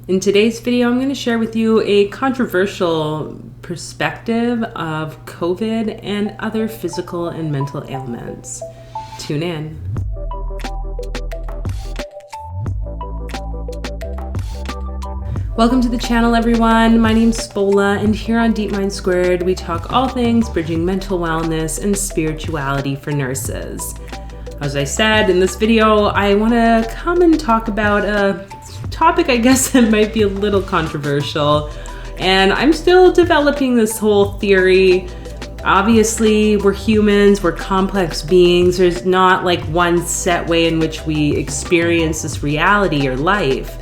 In today's video, I'm going to share with you a controversial perspective of COVID and other physical and mental ailments. Tune in. Welcome to the channel, everyone. My name's Fola, and here on Deep Mind Squared, we talk all things bridging mental wellness and spirituality for nurses. As I said in this video, I want to come and talk about a topic, I guess, that might be a little controversial, and I'm still developing this whole theory. Obviously, we're humans, we're complex beings. There's not like one set way in which we experience this reality or life.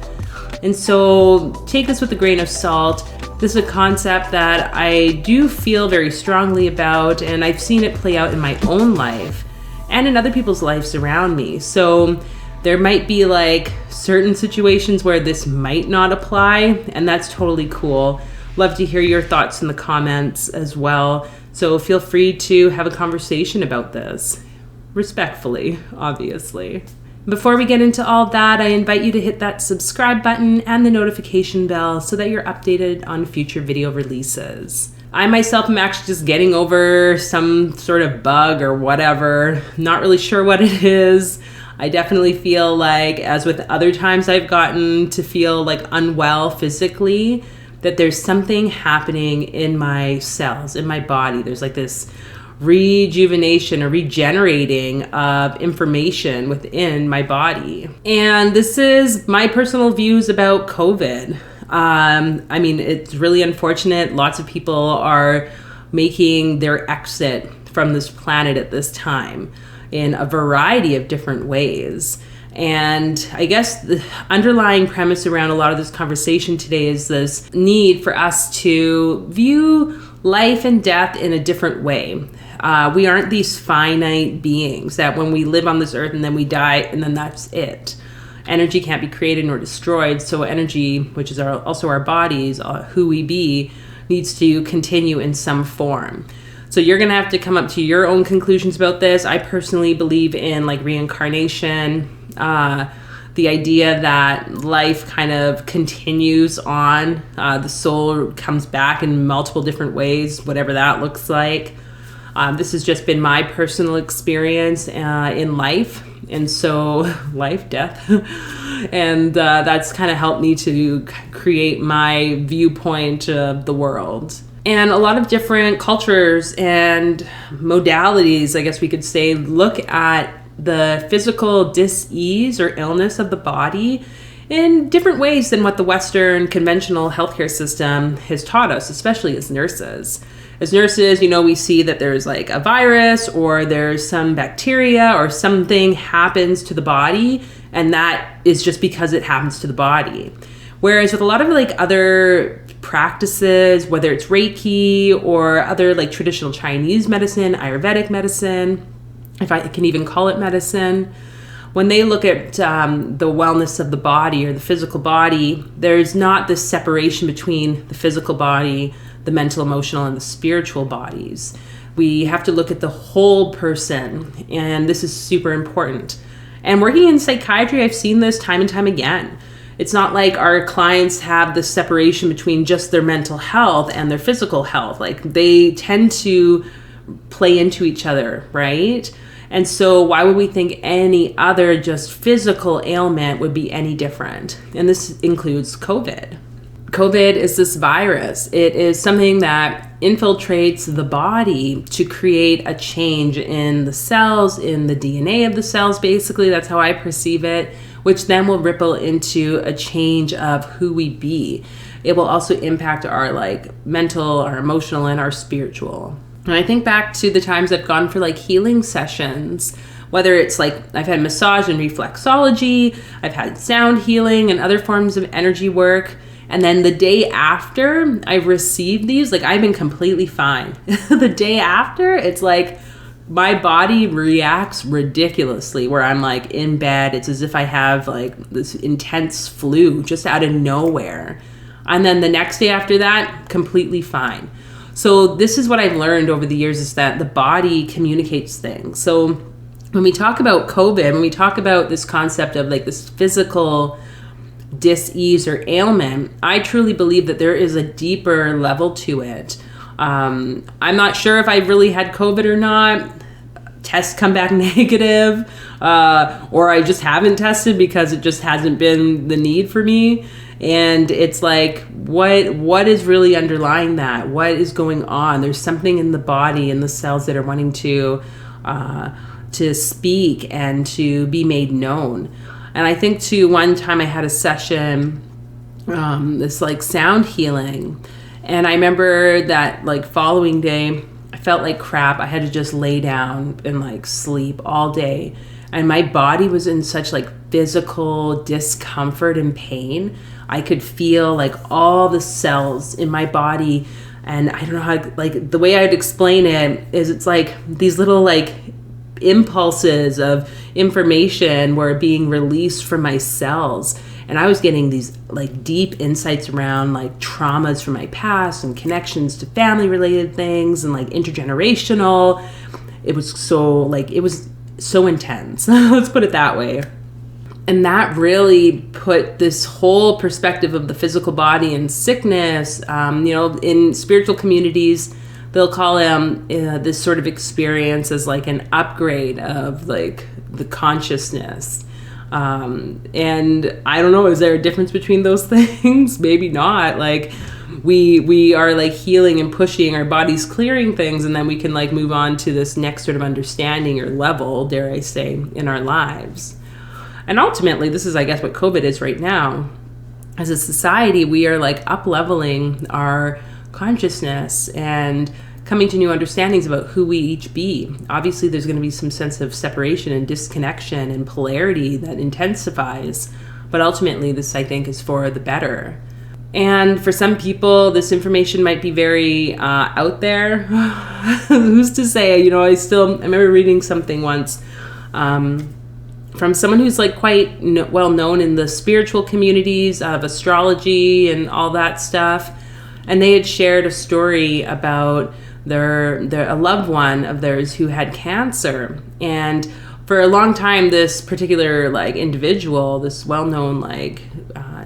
And so take this with a grain of salt. This is a concept that I do feel very strongly about, and I've seen it play out in my own life and in other people's lives around me. So there might be like certain situations where this might not apply, and that's totally cool. Love to hear your thoughts in the comments as well. So feel free to have a conversation about this, respectfully, obviously. Before we get into all that, I invite you to hit that subscribe button and the notification bell so that you're updated on future video releases. I myself am actually just getting over some sort of bug or whatever. Not really sure what it is. I definitely feel like, as with other times I've gotten to feel like unwell physically, that there's something happening in my cells, in my body. There's like this rejuvenation or regenerating of information within my body. And this is my personal views about COVID. I mean, it's really unfortunate. Lots of people are making their exit from this planet at this time in a variety of different ways. And I guess the underlying premise around a lot of this conversation today is this need for us to view life and death in a different way. We aren't these finite beings that when we live on this earth and then we die and then that's it. Energy can't be created nor destroyed. So energy, which is also our bodies, who we be, needs to continue in some form. So you're going to have to come up to your own conclusions about this. I personally believe in like reincarnation, the idea that life kind of continues on. The soul comes back in multiple different ways, whatever that looks like. This has just been my personal experience in life. And so life, death. And that's kind of helped me to create my viewpoint of the world. And a lot of different cultures and modalities, I guess we could say, look at the physical dis-ease or illness of the body in different ways than what the Western conventional healthcare system has taught us, especially as nurses. As nurses, you know, we see that there's like a virus or there's some bacteria or something happens to the body, and that is just because it happens to the body. Whereas with a lot of like other practices, whether it's Reiki or other like traditional Chinese medicine, Ayurvedic medicine, if I can even call it medicine, when they look at the wellness of the body or the physical body, there's not this separation between the physical body, the mental, emotional, and the spiritual bodies. We have to look at the whole person, and this is super important. And working in psychiatry, I've seen this time and time again. It's not like our clients have the separation between just their mental health and their physical health. Like they tend to play into each other, right? And so why would we think any other just physical ailment would be any different? And this includes COVID. COVID is this virus. It is something that infiltrates the body to create a change in the cells, in the DNA of the cells, basically. That's how I perceive it, which then will ripple into a change of who we be. It will also impact our like mental, our emotional, and our spiritual. And I think back to the times I've gone for like healing sessions, whether it's like I've had massage and reflexology, I've had sound healing and other forms of energy work. And then the day after I received these, like I've been completely fine. The day after, it's like my body reacts ridiculously where I'm like in bed. It's as if I have like this intense flu just out of nowhere. And then the next day after that, completely fine. So this is what I've learned over the years, is that the body communicates things. So when we talk about COVID, when we talk about this concept of like this physical dis-ease or ailment, I truly believe that there is a deeper level to it. I'm not sure if I really had COVID or not. Tests come back negative, or I just haven't tested because it just hasn't been the need for me. And it's like, what is really underlying that? What is going on? There's something in the body and the cells that are wanting to speak and to be made known. And I think too, one time I had a session, this like sound healing. And I remember that like following day, I felt like crap. I had to just lay down and like sleep all day. And my body was in such like physical discomfort and pain. I could feel like all the cells in my body. And I don't know how, like the way I'd explain it is it's like these little like impulses of information were being released from my cells. And I was getting these like deep insights around like traumas from my past and connections to family related things and like intergenerational. It was so intense. Let's put it that way. And that really put this whole perspective of the physical body and sickness, in spiritual communities, they'll call this sort of experience as like an upgrade of like the consciousness. And I don't know, is there a difference between those things? Maybe not. Like we are like healing and pushing our bodies, clearing things, and then we can like move on to this next sort of understanding or level, dare I say, in our lives. And ultimately, this is, I guess, what COVID is right now. As a society, we are like up-leveling our consciousness and coming to new understandings about who we each be. Obviously, there's going to be some sense of separation and disconnection and polarity that intensifies. But ultimately, this, I think, is for the better. And for some people, this information might be very out there. Who's to say? I remember reading something once from someone who's like quite well known in the spiritual communities of astrology and all that stuff. And they had shared a story about a loved one of theirs who had cancer. And for a long time, this particular like individual, this well-known like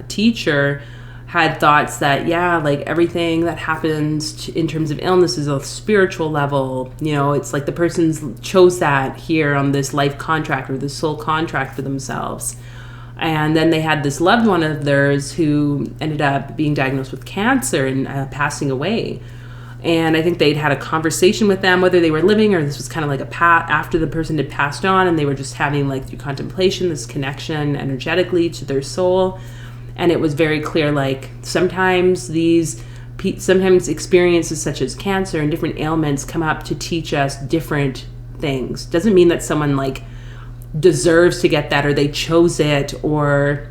teacher, had thoughts that, like everything that happens in terms of illness is a spiritual level. It's like the person chose that here on this life contract or this soul contract for themselves. And then they had this loved one of theirs who ended up being diagnosed with cancer and passing away. And I think they'd had a conversation with them, whether they were living or this was kind of like after the person had passed on, and they were just having like through contemplation, this connection energetically to their soul. And it was very clear, like sometimes experiences such as cancer and different ailments come up to teach us different things. Doesn't mean that someone like deserves to get that or they chose it or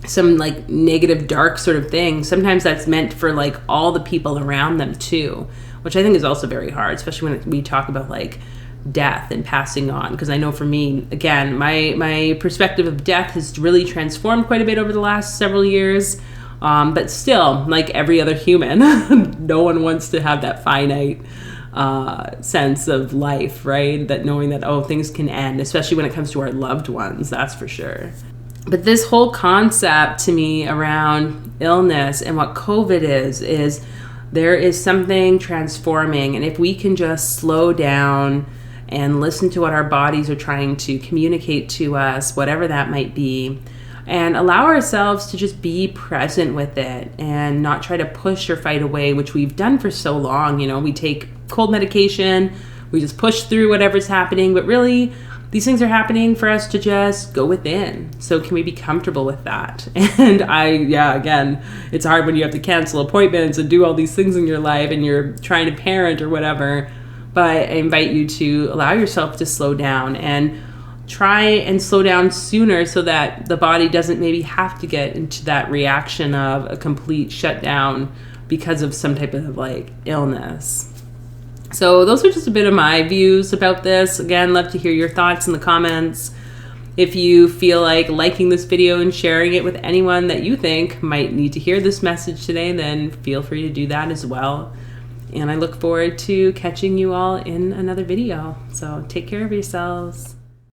some like negative dark sort of thing. Sometimes that's meant for like all the people around them too, which I think is also very hard, especially when we talk about like death and passing on. Because I know for me, again, my perspective of death has really transformed quite a bit over the last several years. But still, like every other human, no one wants to have that finite sense of life, right? That knowing that, things can end, especially when it comes to our loved ones, that's for sure. But this whole concept to me around illness and what COVID is there is something transforming. And if we can just slow down and listen to what our bodies are trying to communicate to us, whatever that might be, and allow ourselves to just be present with it and not try to push or fight away, which we've done for so long. We take cold medication, we just push through whatever's happening, but really these things are happening for us to just go within. So can we be comfortable with that? And again, it's hard when you have to cancel appointments and do all these things in your life and you're trying to parent or whatever. But I invite you to allow yourself to slow down and try and slow down sooner so that the body doesn't maybe have to get into that reaction of a complete shutdown because of some type of like illness. So those are just a bit of my views about this. Again, love to hear your thoughts in the comments. If you feel like liking this video and sharing it with anyone that you think might need to hear this message today, then feel free to do that as well. And I look forward to catching you all in another video. So take care of yourselves.